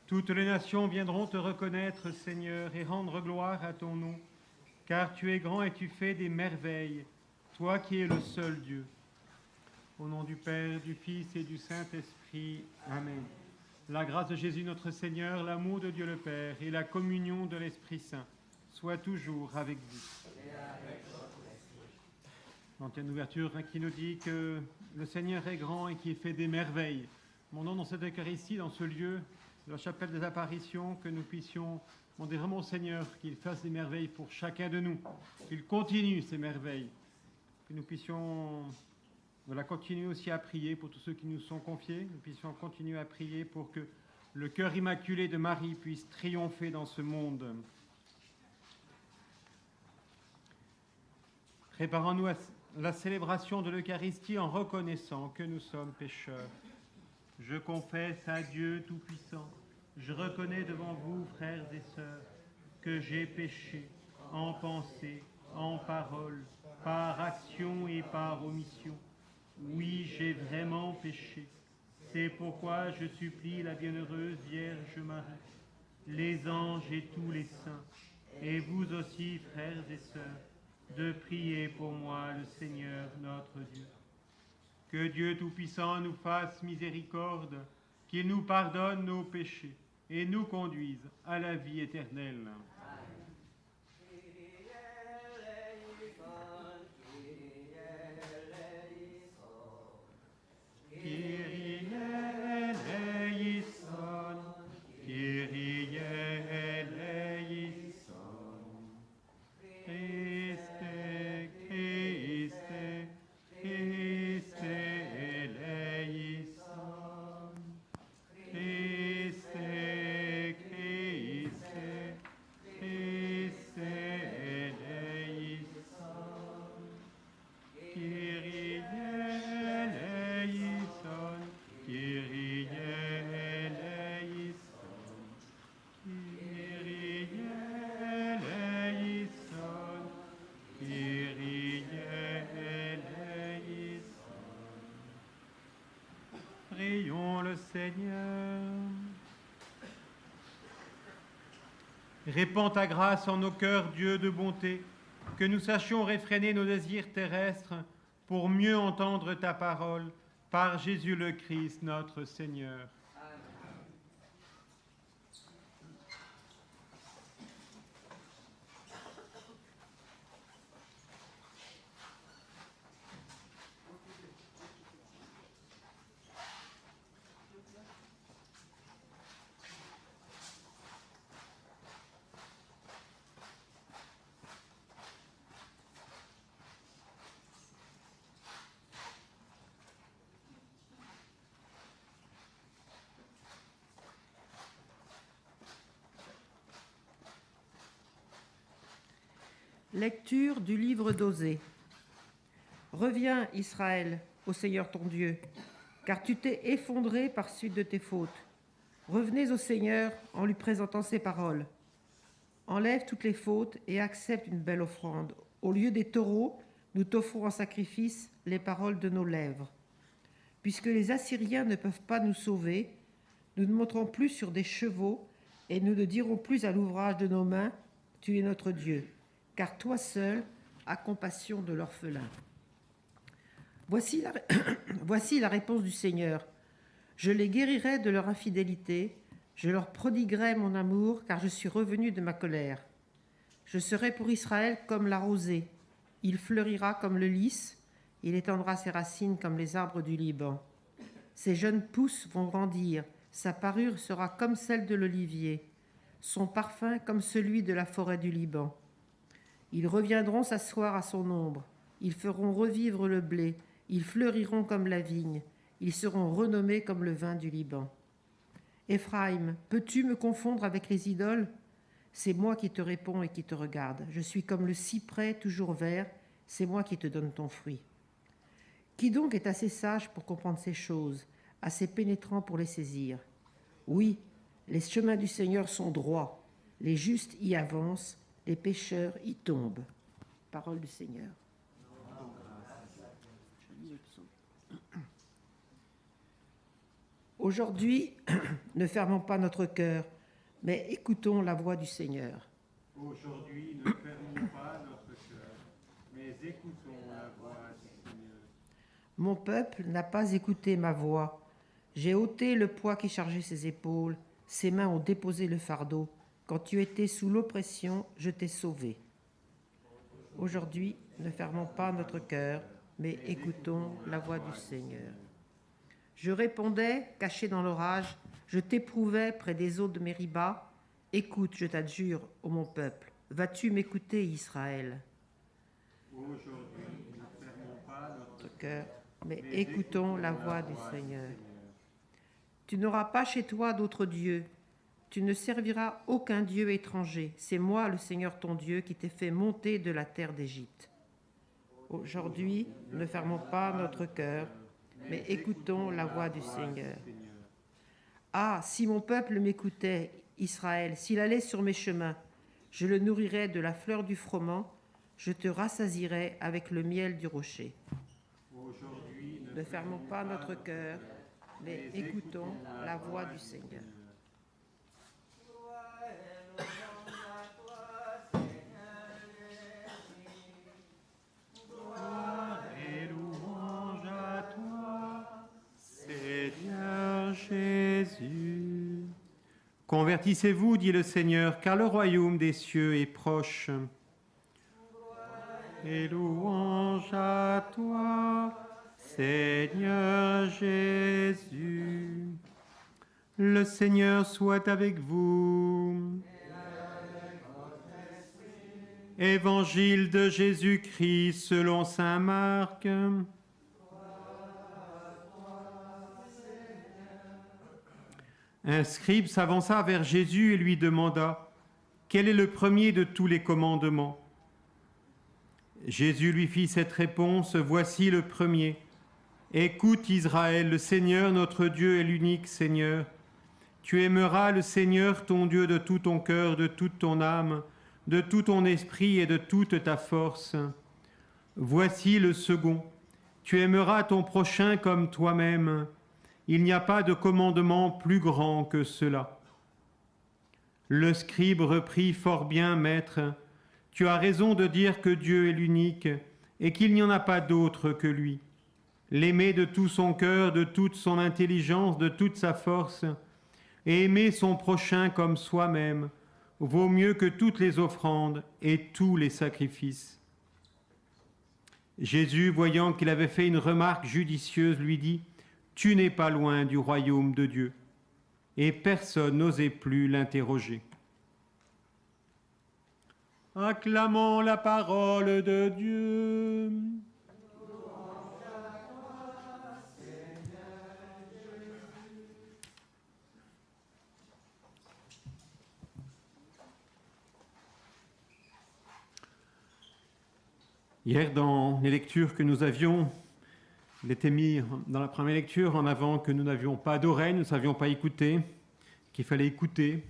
Toutes les nations viendront te reconnaître, Seigneur, et rendre gloire à ton nom, car tu es grand et tu fais des merveilles, toi qui es le seul Dieu. Au nom du Père, du Fils et du Saint-Esprit. Amen. La grâce de Jésus notre Seigneur, l'amour de Dieu le Père et la communion de l'Esprit Saint soient toujours avec vous. L'ancienne ouverture qui nous dit que le Seigneur est grand et qu'il fait des merveilles. Demandons dans cette Eucharistie, dans ce lieu, de la chapelle des apparitions, que nous puissions demander vraiment au Seigneur qu'il fasse des merveilles pour chacun de nous, qu'il continue ces merveilles, que nous puissions continuer aussi à prier pour tous ceux qui nous sont confiés, nous puissions continuer à prier pour que le cœur immaculé de Marie puisse triompher dans ce monde. Préparons-nous à la célébration de l'Eucharistie en reconnaissant que nous sommes pécheurs. Je confesse à Dieu Tout-Puissant, je reconnais devant vous, frères et sœurs, que j'ai péché en pensée, en parole, par action et par omission. Oui, j'ai vraiment péché. C'est pourquoi je supplie la bienheureuse Vierge Marie, les anges et tous les saints, et vous aussi, frères et sœurs, de prier pour moi le Seigneur notre Dieu. Que Dieu Tout-Puissant nous fasse miséricorde, qu'il nous pardonne nos péchés et nous conduise à la vie éternelle. Kyrie eleison, Kyrie eleison, Christe, Christe, Christe eleison, Christe, Christe, Christe eleison, Kyrie eleison, Kyrie eleison, Kyrie eleison, Kyrie eleison. Prions le Seigneur. Répands ta grâce en nos cœurs, Dieu de bonté, que nous sachions réfréner nos désirs terrestres pour mieux entendre ta parole, par Jésus le Christ, notre Seigneur. Lecture du livre d'Osée. Reviens, Israël, au Seigneur ton Dieu, car tu t'es effondré par suite de tes fautes. Revenez au Seigneur en lui présentant ses paroles. Enlève toutes les fautes et accepte une belle offrande. Au lieu des taureaux, nous t'offrons en sacrifice les paroles de nos lèvres. Puisque les Assyriens ne peuvent pas nous sauver, nous ne monterons plus sur des chevaux et nous ne dirons plus à l'ouvrage de nos mains, tu es notre Dieu. Car toi seul as compassion de l'orphelin. Voici la réponse du Seigneur. Je les guérirai de leur infidélité, je leur prodiguerai mon amour, car je suis revenu de ma colère. Je serai pour Israël comme la rosée, il fleurira comme le lys, il étendra ses racines comme les arbres du Liban. Ses jeunes pousses vont grandir, sa parure sera comme celle de l'olivier, son parfum comme celui de la forêt du Liban. Ils reviendront s'asseoir à son ombre, ils feront revivre le blé, ils fleuriront comme la vigne, ils seront renommés comme le vin du Liban. Éphraïm, peux-tu me confondre avec les idoles ? C'est moi qui te réponds et qui te regarde. Je suis comme le cyprès toujours vert, c'est moi qui te donne ton fruit. Qui donc est assez sage pour comprendre ces choses, assez pénétrant pour les saisir ? Oui, les chemins du Seigneur sont droits, les justes y avancent, les pécheurs y tombent. Parole du Seigneur. Aujourd'hui, ne fermons pas notre cœur, mais écoutons la voix du Seigneur. Aujourd'hui, ne fermons pas notre cœur, mais écoutons la voix du Seigneur. Mon peuple n'a pas écouté ma voix. J'ai ôté le poids qui chargeait ses épaules. Ses mains ont déposé le fardeau. Quand tu étais sous l'oppression, je t'ai sauvé. Aujourd'hui, ne fermons pas notre cœur, mais écoutons la voix du Seigneur. Je répondais, caché dans l'orage, je t'éprouvais près des eaux de Mériba. Écoute, je t'adjure, ô mon peuple, vas-tu m'écouter, Israël? Aujourd'hui, ne fermons pas notre Cœur, mais écoutons la voix du Seigneur. Tu n'auras pas chez toi d'autre Dieu. Tu ne serviras aucun Dieu étranger. C'est moi, le Seigneur ton Dieu, qui t'ai fait monter de la terre d'Égypte. Aujourd'hui, ne fermons pas notre cœur, mais écoutons la voix du Seigneur. Ah, si mon peuple m'écoutait, Israël, s'il allait sur mes chemins, je le nourrirais de la fleur du froment, je te rassasirais avec le miel du rocher. Aujourd'hui, Ne fermons pas notre cœur, mais écoutons la voix du Seigneur. et louange à toi, Seigneur Jésus. Convertissez-vous, dit le Seigneur, car le royaume des cieux est proche. Et louange à toi, Seigneur Jésus. Le Seigneur soit avec vous. Évangile de Jésus-Christ selon saint Marc. Un scribe s'avança vers Jésus et lui demanda « Quel est le premier de tous les commandements ?» Jésus lui fit cette réponse « Voici le premier. Écoute Israël, le Seigneur notre Dieu est l'unique Seigneur. Tu aimeras le Seigneur ton Dieu de tout ton cœur, de toute ton âme, de tout ton esprit et de toute ta force. Voici le second. Tu aimeras ton prochain comme toi-même. Il n'y a pas de commandement plus grand que cela. » Le scribe reprit « Fort bien, maître. Tu as raison de dire que Dieu est l'unique et qu'il n'y en a pas d'autre que lui. L'aimer de tout son cœur, de toute son intelligence, de toute sa force, et aimer son prochain comme soi-même, vaut mieux que toutes les offrandes et tous les sacrifices. » Jésus, voyant qu'il avait fait une remarque judicieuse, lui dit « Tu n'es pas loin du royaume de Dieu. » Et personne n'osait plus l'interroger. Acclamons la parole de Dieu. Hier, dans les lectures que nous avions, il était mis dans la première lecture en avant que nous n'avions pas d'oreilles, nous ne savions pas écouter, qu'il fallait écouter.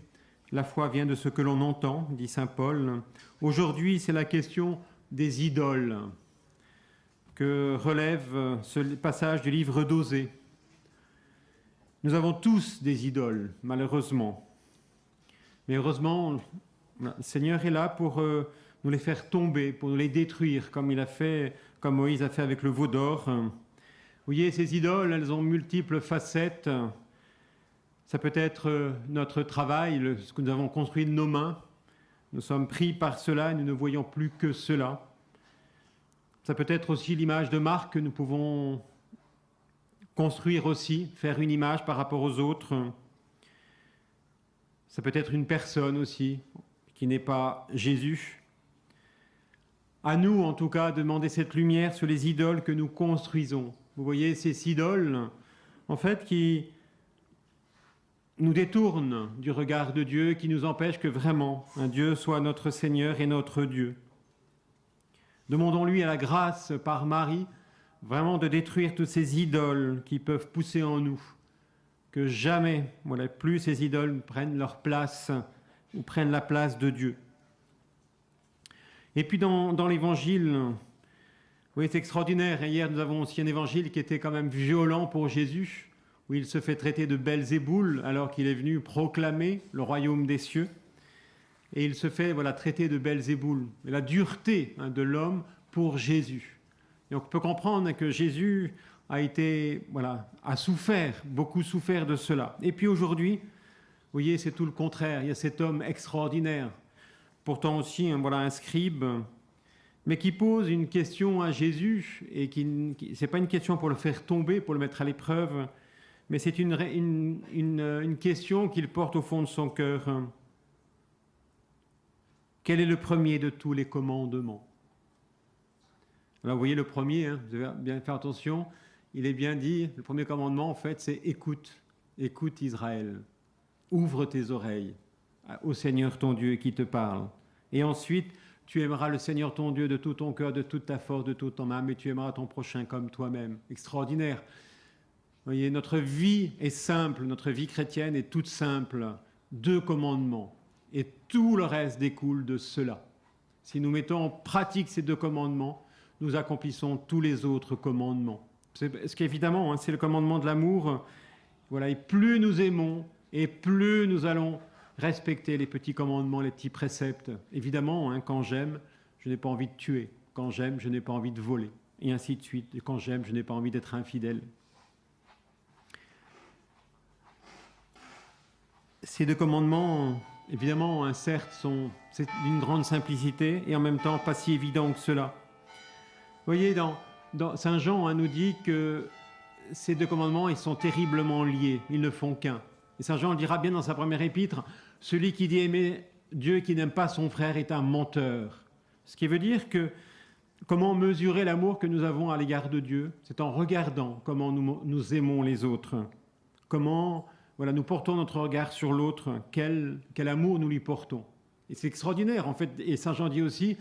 La foi vient de ce que l'on entend, dit saint Paul. Aujourd'hui, c'est la question des idoles que relève ce passage du livre d'Osée. Nous avons tous des idoles, malheureusement. Mais heureusement, le Seigneur est là pour nous les faire tomber, pour nous les détruire, comme il a fait, comme Moïse a fait avec le veau d'or. Vous voyez, ces idoles, elles ont multiples facettes. Ça peut être notre travail, ce que nous avons construit de nos mains. Nous sommes pris par cela et nous ne voyons plus que cela. Ça peut être aussi l'image de marque que nous pouvons construire aussi, faire une image par rapport aux autres. Ça peut être une personne aussi, qui n'est pas Jésus. À nous, en tout cas, de demander cette lumière sur les idoles que nous construisons. Vous voyez, ces idoles, en fait, qui nous détournent du regard de Dieu, qui nous empêchent que vraiment un Dieu soit notre Seigneur et notre Dieu. Demandons-lui à la grâce par Marie, vraiment de détruire toutes ces idoles qui peuvent pousser en nous, que jamais, voilà, plus ces idoles prennent leur place ou prennent la place de Dieu. Et puis dans l'Évangile, oui, c'est extraordinaire. Hier, nous avons aussi un Évangile qui était quand même violent pour Jésus. où il se fait traiter de Belzéboul alors qu'il est venu proclamer le royaume des cieux. Et il se fait traiter de Belzéboul, la dureté de l'homme pour Jésus. Et on peut comprendre que Jésus a souffert, beaucoup souffert de cela. Et puis aujourd'hui, vous voyez, c'est tout le contraire. Il y a cet homme extraordinaire, pourtant aussi un scribe, mais qui pose une question à Jésus, et ce n'est pas une question pour le faire tomber, pour le mettre à l'épreuve, mais c'est une question qu'il porte au fond de son cœur. Quel est le premier de tous les commandements? Alors vous voyez le premier, vous avez bien fait attention, il est bien dit, le premier commandement en fait c'est écoute, écoute Israël, ouvre tes oreilles au Seigneur ton Dieu qui te parle. Et ensuite, tu aimeras le Seigneur ton Dieu de tout ton cœur, de toute ta force, de toute ton âme, et tu aimeras ton prochain comme toi-même. Extraordinaire. Vous voyez, notre vie est simple, notre vie chrétienne est toute simple. 2 commandements. Et tout le reste découle de cela. Si nous mettons en pratique ces 2 commandements, nous accomplissons tous les autres commandements. Ce qui évidemment, c'est le commandement de l'amour. Et plus nous aimons, et plus nous allons respecter les petits commandements, les petits préceptes. Évidemment, quand j'aime, je n'ai pas envie de tuer. Quand j'aime, je n'ai pas envie de voler. Et ainsi de suite. Et quand j'aime, je n'ai pas envie d'être infidèle. Ces 2 commandements, évidemment, certes, c'est d'une grande simplicité et en même temps pas si évident que cela. Vous voyez, dans Saint Jean nous dit que ces 2 commandements, ils sont terriblement liés, ils ne font qu'un. Et Saint Jean le dira bien dans sa première épître, celui qui dit aimer Dieu qui n'aime pas son frère est un menteur. Ce qui veut dire que comment mesurer l'amour que nous avons à l'égard de Dieu? C'est en regardant comment nous aimons les autres. Comment nous portons notre regard sur l'autre, quel amour nous lui portons. Et c'est extraordinaire en fait. Et Saint Jean dit aussi,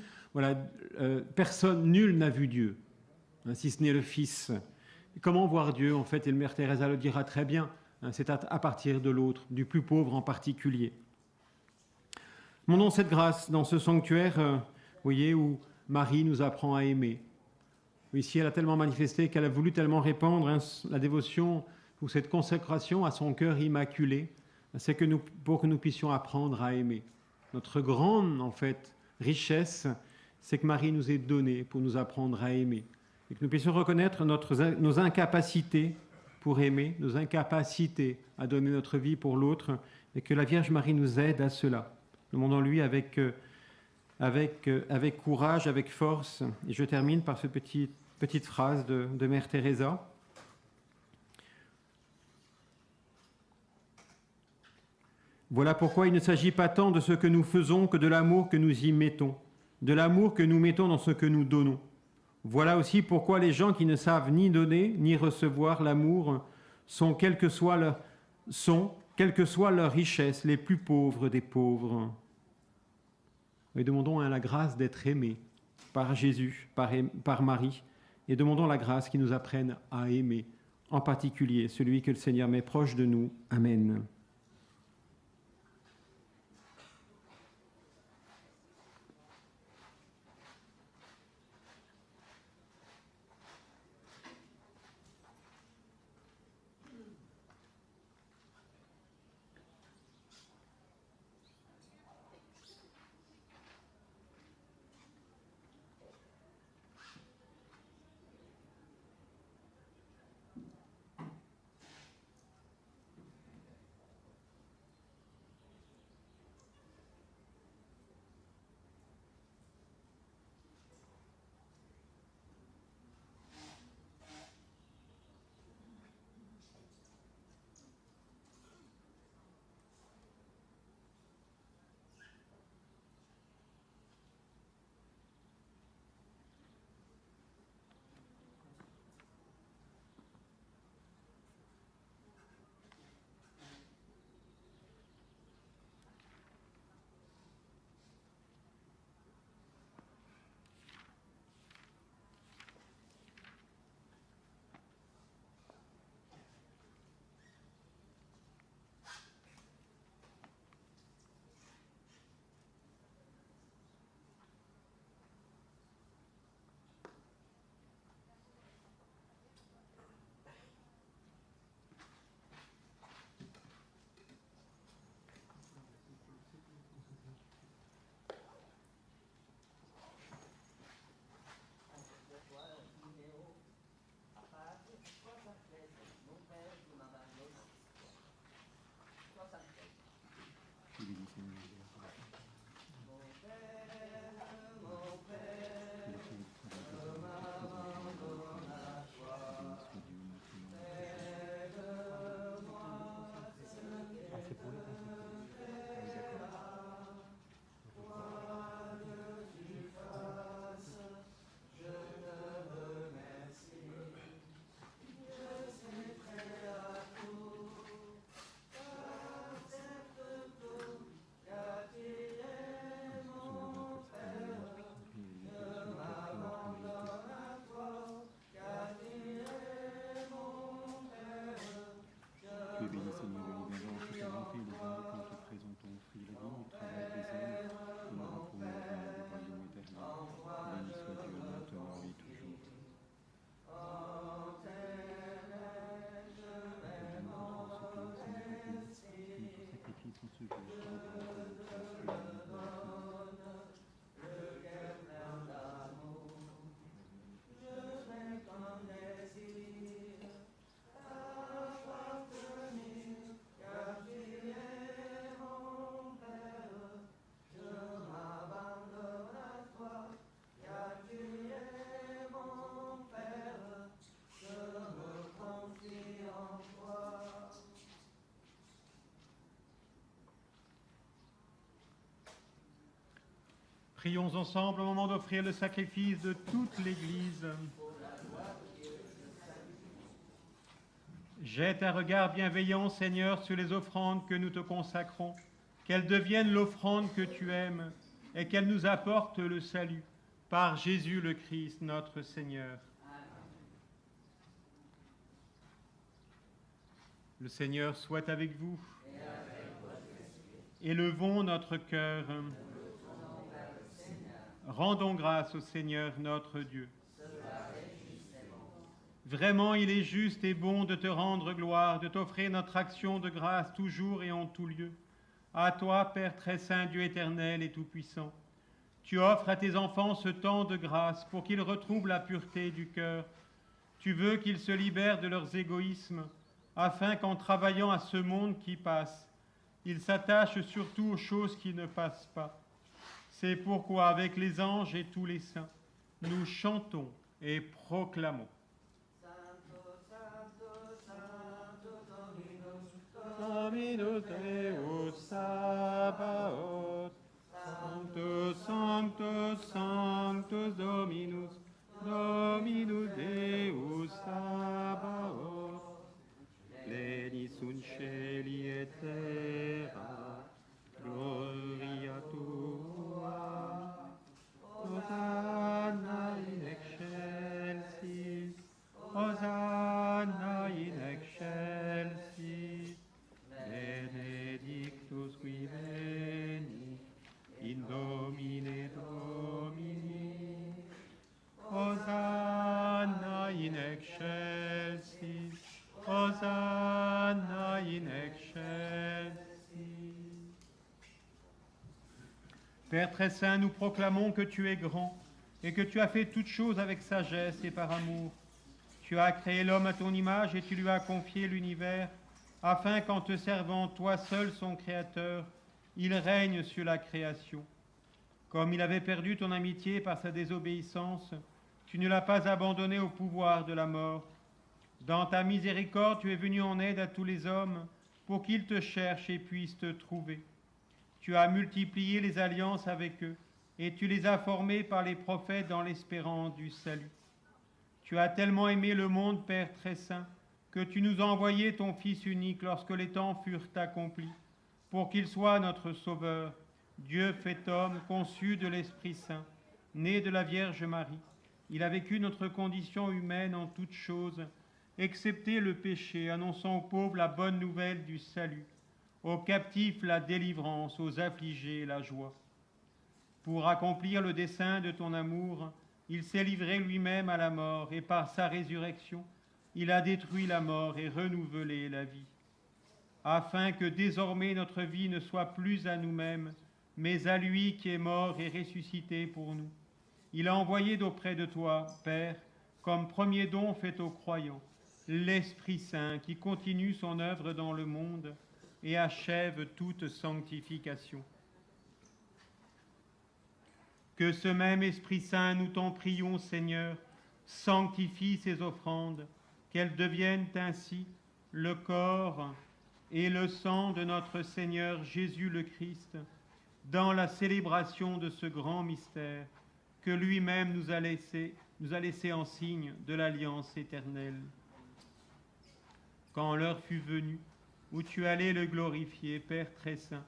personne, nul n'a vu Dieu, si ce n'est le Fils. Et comment voir Dieu en fait? Et le Mère Teresa le dira très bien. C'est à partir de l'autre, du plus pauvre en particulier. Demandons cette grâce dans ce sanctuaire, voyez, où Marie nous apprend à aimer. Ici, elle a tellement manifesté qu'elle a voulu tellement répandre la dévotion ou cette consécration à son cœur immaculé, c'est pour que nous puissions apprendre à aimer. Notre grande, en fait, richesse, c'est que Marie nous ait donné pour nous apprendre à aimer. Et que nous puissions reconnaître nos incapacités pour aimer, nos incapacités à donner notre vie pour l'autre, et que la Vierge Marie nous aide à cela. Demandons-lui avec courage, avec force. Et je termine par cette petite phrase de Mère Teresa. Voilà pourquoi il ne s'agit pas tant de ce que nous faisons que de l'amour que nous y mettons, de l'amour que nous mettons dans ce que nous donnons. Voilà aussi pourquoi les gens qui ne savent ni donner ni recevoir l'amour sont, quelle que soit leur richesse, les plus pauvres des pauvres. Et demandons la grâce d'être aimés par Jésus, par Marie, et demandons la grâce qui nous apprenne à aimer, en particulier celui que le Seigneur met proche de nous. Amen. Prions ensemble au moment d'offrir le sacrifice de toute l'Église. Jette un regard bienveillant, Seigneur, sur les offrandes que nous te consacrons, qu'elles deviennent l'offrande que tu aimes et qu'elles nous apportent le salut. Par Jésus le Christ, notre Seigneur. Le Seigneur soit avec vous. Élevons notre cœur. Rendons grâce au Seigneur notre Dieu. Vraiment, il est juste et bon de te rendre gloire, de t'offrir notre action de grâce toujours et en tout lieu. À toi, Père très saint, Dieu éternel et tout-puissant, tu offres à tes enfants ce temps de grâce pour qu'ils retrouvent la pureté du cœur. Tu veux qu'ils se libèrent de leurs égoïsmes, afin qu'en travaillant à ce monde qui passe, ils s'attachent surtout aux choses qui ne passent pas. C'est pourquoi, avec les anges et tous les saints, nous chantons et proclamons. Dominus Deus Sabaoth, Sanctus, Sanctus, Sanctus Dominus, Dominus Deus Sabaoth, pleni sunt celi et terra, gloria tua, Hosanna in excelsis, Hosanna in excelsis, benedictus qui veni, in nomine Domini, Hosanna in excelsis, Hosanna in excelsis. Père très saint, nous proclamons que tu es grand et que tu as fait toutes choses avec sagesse et par amour. Tu as créé l'homme à ton image et tu lui as confié l'univers, afin qu'en te servant, toi seul son créateur, il règne sur la création. Comme il avait perdu ton amitié par sa désobéissance, tu ne l'as pas abandonné au pouvoir de la mort. Dans ta miséricorde, tu es venu en aide à tous les hommes pour qu'ils te cherchent et puissent te trouver. Tu as multiplié les alliances avec eux et tu les as formés par les prophètes dans l'espérance du salut. Tu as tellement aimé le monde, Père très saint, que tu nous as envoyé ton Fils unique lorsque les temps furent accomplis, pour qu'il soit notre Sauveur, Dieu fait homme, conçu de l'Esprit Saint, né de la Vierge Marie. Il a vécu notre condition humaine en toutes choses, excepté le péché, annonçant aux pauvres la bonne nouvelle du salut, aux captifs la délivrance, aux affligés la joie. Pour accomplir le dessein de ton amour, il s'est livré lui-même à la mort, et par sa résurrection, il a détruit la mort et renouvelé la vie, afin que désormais notre vie ne soit plus à nous-mêmes, mais à lui qui est mort et ressuscité pour nous. Il a envoyé d'auprès de toi, Père, comme premier don fait aux croyants, l'Esprit Saint qui continue son œuvre dans le monde et achève toute sanctification. Que ce même Esprit Saint, nous t'en prions, Seigneur, sanctifie ces offrandes, qu'elles deviennent ainsi le corps et le sang de notre Seigneur Jésus le Christ, dans la célébration de ce grand mystère que lui-même nous a laissé en signe de l'alliance éternelle. Quand l'heure fut venue, où tu allais le glorifier, Père très saint,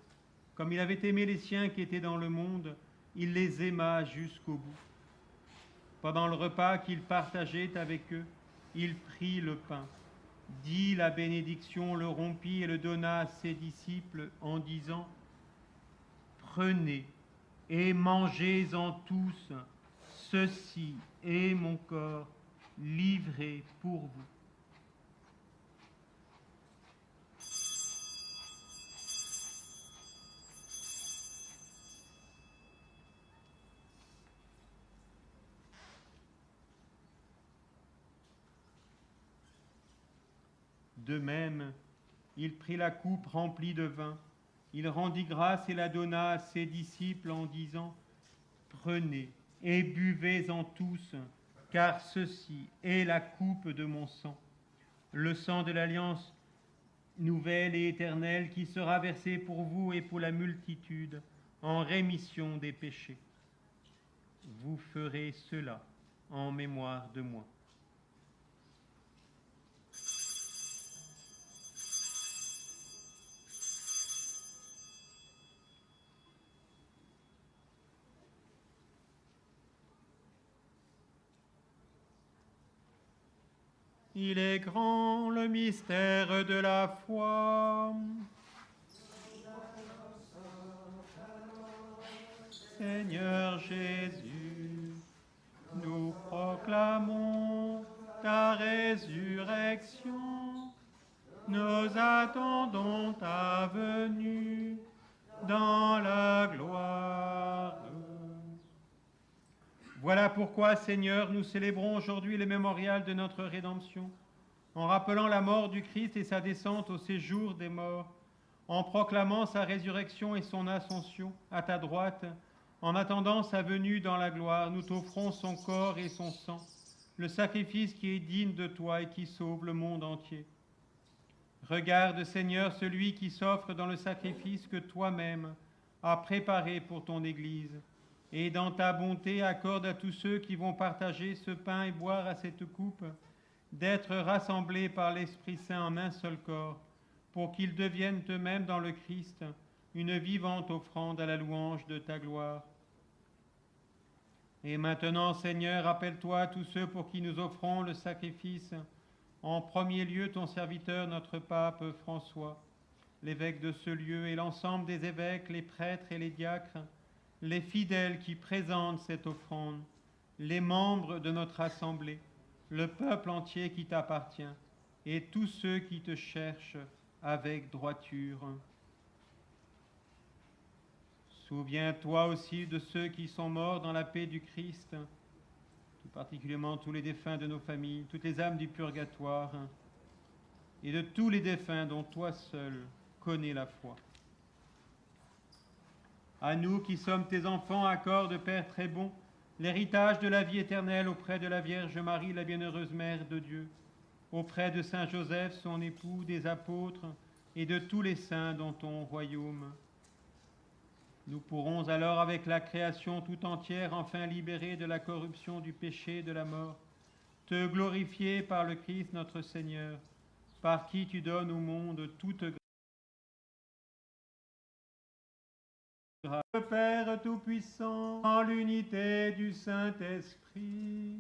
comme il avait aimé les siens qui étaient dans le monde, il les aima jusqu'au bout. Pendant le repas qu'il partageait avec eux, il prit le pain, dit la bénédiction, le rompit et le donna à ses disciples en disant : « Prenez et mangez-en tous, ceci est mon corps livré pour vous. » De même, il prit la coupe remplie de vin, il rendit grâce et la donna à ses disciples en disant, « Prenez et buvez-en tous, car ceci est la coupe de mon sang, le sang de l'alliance nouvelle et éternelle qui sera versé pour vous et pour la multitude en rémission des péchés. Vous ferez cela en mémoire de moi. » Il est grand le mystère de la foi. Seigneur Jésus, nous proclamons ta résurrection. Nous attendons ta venue dans la gloire. Voilà pourquoi, Seigneur, nous célébrons aujourd'hui le mémorial de notre rédemption, en rappelant la mort du Christ et sa descente au séjour des morts, en proclamant sa résurrection et son ascension à ta droite, en attendant sa venue dans la gloire. Nous t'offrons son corps et son sang, le sacrifice qui est digne de toi et qui sauve le monde entier. Regarde, Seigneur, celui qui s'offre dans le sacrifice que toi-même as préparé pour ton Église, et dans ta bonté, accorde à tous ceux qui vont partager ce pain et boire à cette coupe, d'être rassemblés par l'Esprit Saint en un seul corps, pour qu'ils deviennent eux-mêmes dans le Christ une vivante offrande à la louange de ta gloire. Et maintenant, Seigneur, rappelle-toi tous ceux pour qui nous offrons le sacrifice, en premier lieu ton serviteur, notre pape François, l'évêque de ce lieu, et l'ensemble des évêques, les prêtres et les diacres, les fidèles qui présentent cette offrande, les membres de notre assemblée, le peuple entier qui t'appartient, et tous ceux qui te cherchent avec droiture. Souviens-toi aussi de ceux qui sont morts dans la paix du Christ, tout particulièrement tous les défunts de nos familles, toutes les âmes du purgatoire, et de tous les défunts dont toi seul connais la foi. À nous qui sommes tes enfants, accorde, Père très bon, l'héritage de la vie éternelle auprès de la Vierge Marie, la bienheureuse Mère de Dieu, auprès de Saint Joseph, son époux, des apôtres et de tous les saints dans ton royaume. Nous pourrons alors, avec la création tout entière, enfin libérés de la corruption du péché et de la mort, te glorifier par le Christ notre Seigneur, par qui tu donnes au monde toute grâce. Le Père Tout-Puissant, en l'unité du Saint-Esprit,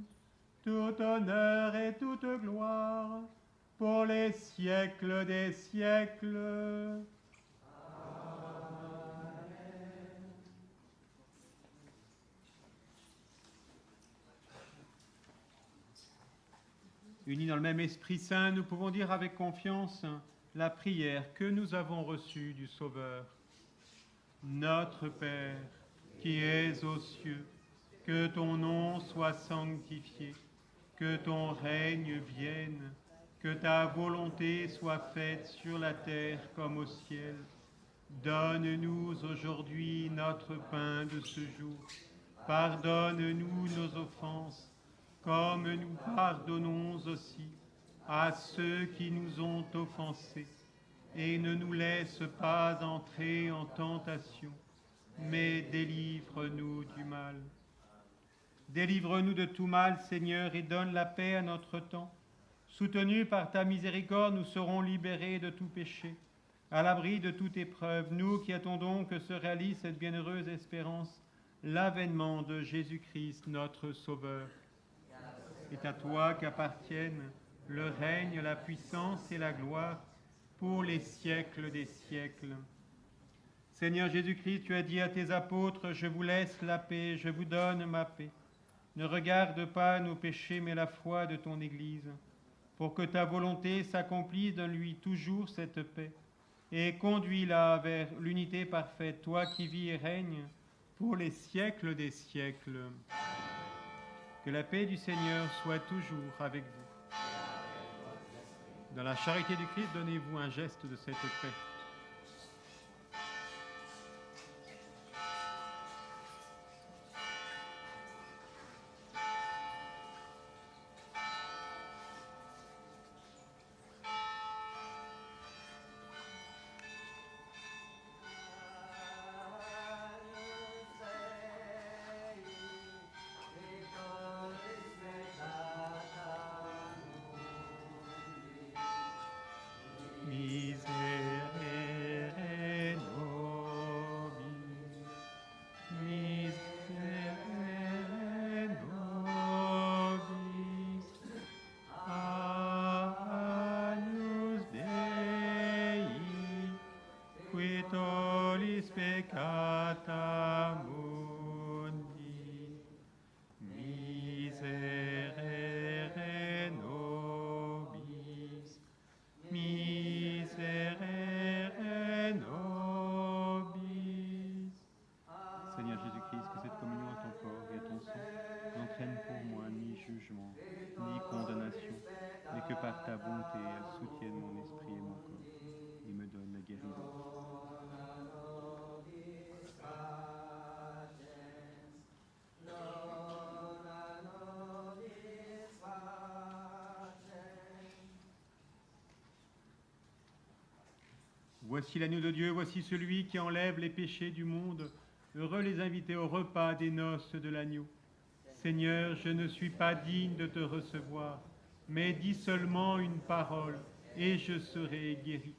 tout honneur et toute gloire pour les siècles des siècles. Unis dans le même Esprit Saint, nous pouvons dire avec confiance la prière que nous avons reçue du Sauveur. Notre Père, qui es aux cieux, que ton nom soit sanctifié, que ton règne vienne, que ta volonté soit faite sur la terre comme au ciel. Donne-nous aujourd'hui notre pain de ce jour. Pardonne-nous nos offenses, comme nous pardonnons aussi à ceux qui nous ont offensés. Et ne nous laisse pas entrer en tentation, mais délivre-nous du mal. Délivre-nous de tout mal, Seigneur, et donne la paix à notre temps. Soutenus par ta miséricorde, nous serons libérés de tout péché, à l'abri de toute épreuve, nous qui attendons que se réalise cette bienheureuse espérance, l'avènement de Jésus-Christ, notre Sauveur. C'est à toi qu'appartiennent le règne, la puissance et la gloire, pour les siècles des siècles. Seigneur Jésus-Christ, tu as dit à tes apôtres, « Je vous laisse la paix, je vous donne ma paix. Ne regarde pas nos péchés, mais la foi de ton Église, pour que ta volonté s'accomplisse, donne-lui toujours cette paix, et conduis-la vers l'unité parfaite, toi qui vis et règnes pour les siècles des siècles. » Que la paix du Seigneur soit toujours avec vous. Dans la charité du Christ, donnez-vous un geste de cette paix. Miserere nobis, miserere nobis, Agnus Dei, qui tollis peccata mundi, miserere nobis, miserere nobis. Seigneur Jésus-Christ, que cette communion à ton corps et à ton sang n'entraîne pour moi ni jugement, ni condamnation, mais que par ta bonté, elle soutienne mon esprit et mon corps, et me donne la guérison. Voici l'agneau de Dieu, voici celui qui enlève les péchés du monde. Heureux les invités au repas des noces de l'agneau. Seigneur, je ne suis pas digne de te recevoir, mais dis seulement une parole, et je serai guéri.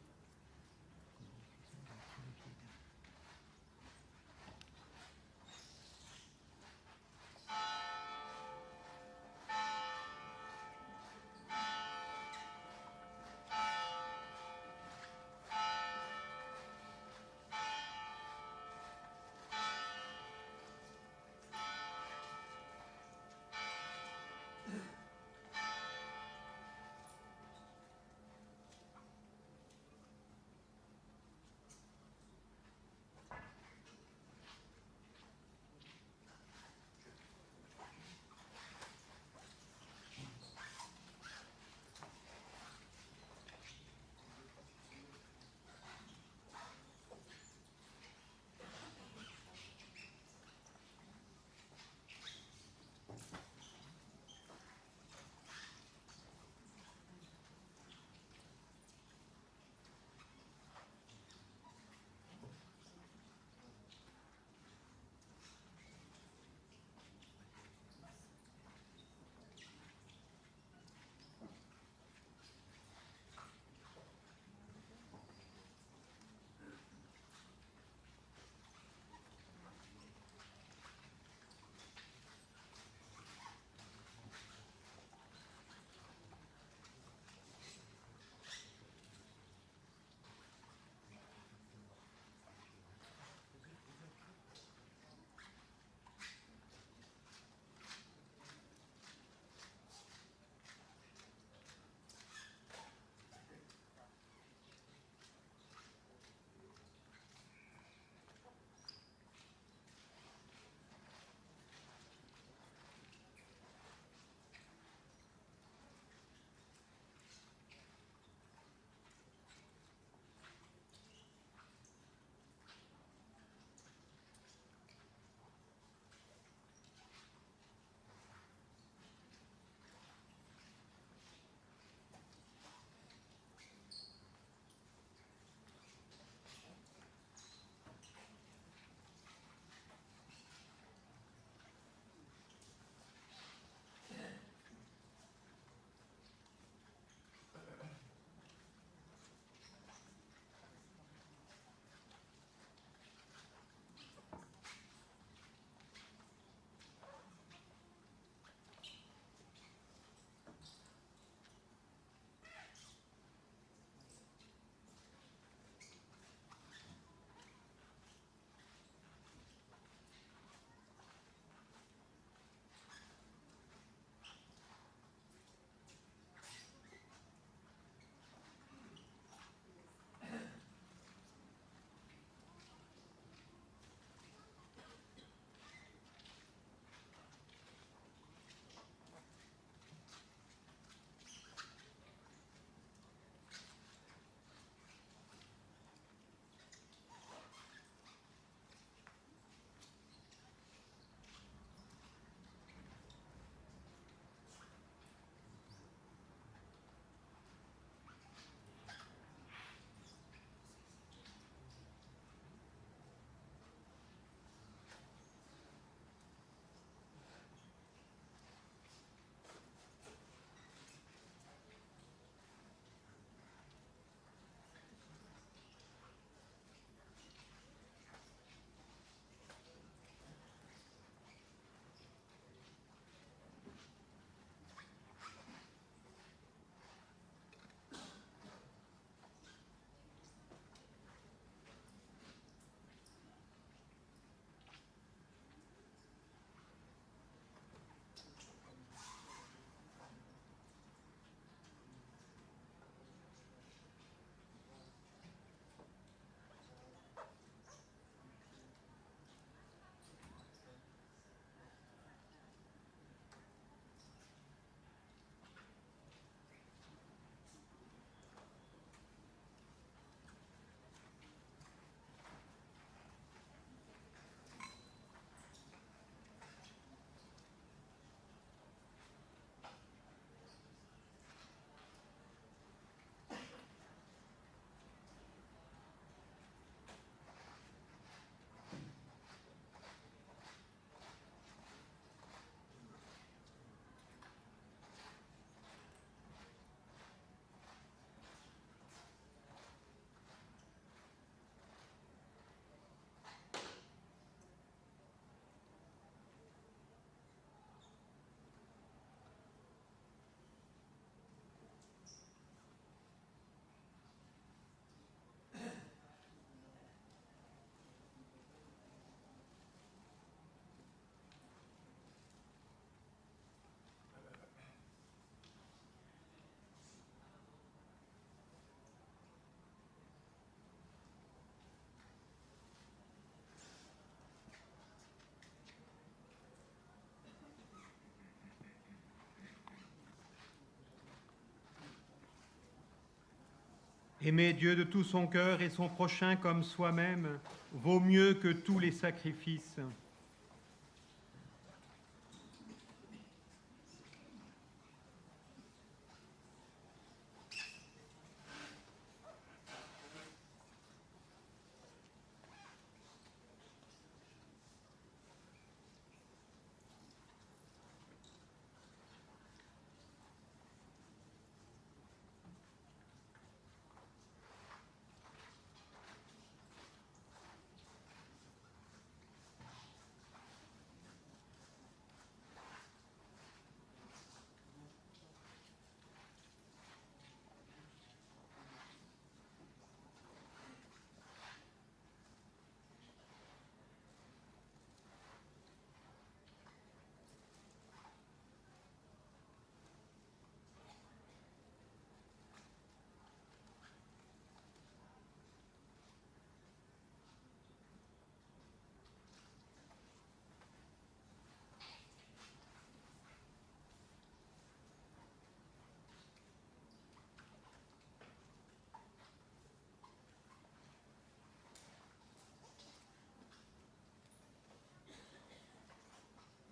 Aimer Dieu de tout son cœur et son prochain comme soi-même vaut mieux que tous les sacrifices.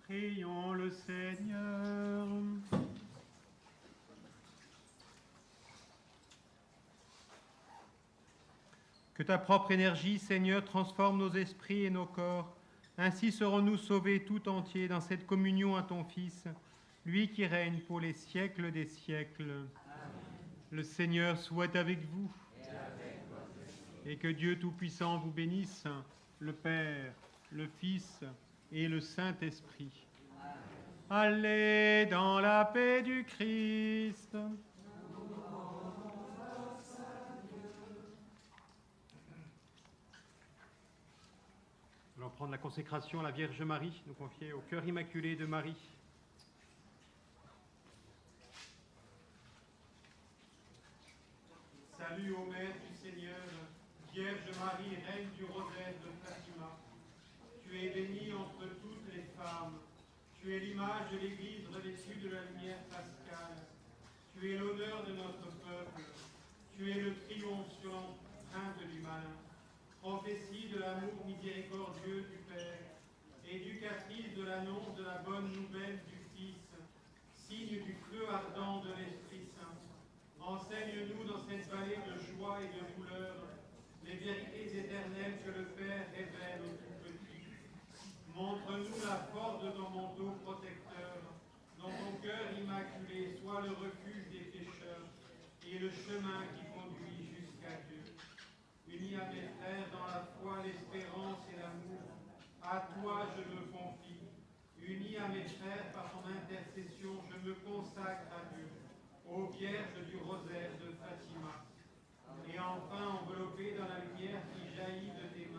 Prions le Seigneur. Que ta propre énergie, Seigneur, transforme nos esprits et nos corps. Ainsi serons-nous sauvés tout entiers dans cette communion à ton Fils, lui qui règne pour les siècles des siècles. Amen. Le Seigneur soit avec vous. Et que Dieu Tout-Puissant vous bénisse, le Père, le Fils et le Saint-Esprit. Allez dans la paix du Christ. Nous allons prendre la consécration à la Vierge Marie, nous confier au cœur immaculé de Marie. Salut ô Mère du Seigneur, Vierge Marie, Reine du rosaire de Fatima. Tu es bénie entre toutes les femmes. Tu es l'image de l'Église revêtue de la lumière pascale. Tu es l'honneur de notre peuple. Tu es le triomphe sur l'empreinte du malin. Prophétie de l'amour miséricordieux du Père. Éducatrice de l'annonce de la bonne nouvelle du Fils. Signe du feu ardent de l'Esprit Saint. Enseigne-nous dans cette vallée de joie et de douleur les vérités éternelles que le Père révèle aux tout petits. Montre-nous la force de ton manteau protecteur, dont ton cœur immaculé soit le refuge des pécheurs et le chemin qui conduit jusqu'à Dieu. Unis à mes frères dans la foi, l'espérance et l'amour, à toi je me confie. Unis à mes frères par ton intercession, je me consacre à Dieu, ô Vierge du rosaire de Fatima. Et enfin, enveloppé dans la lumière qui jaillit de tes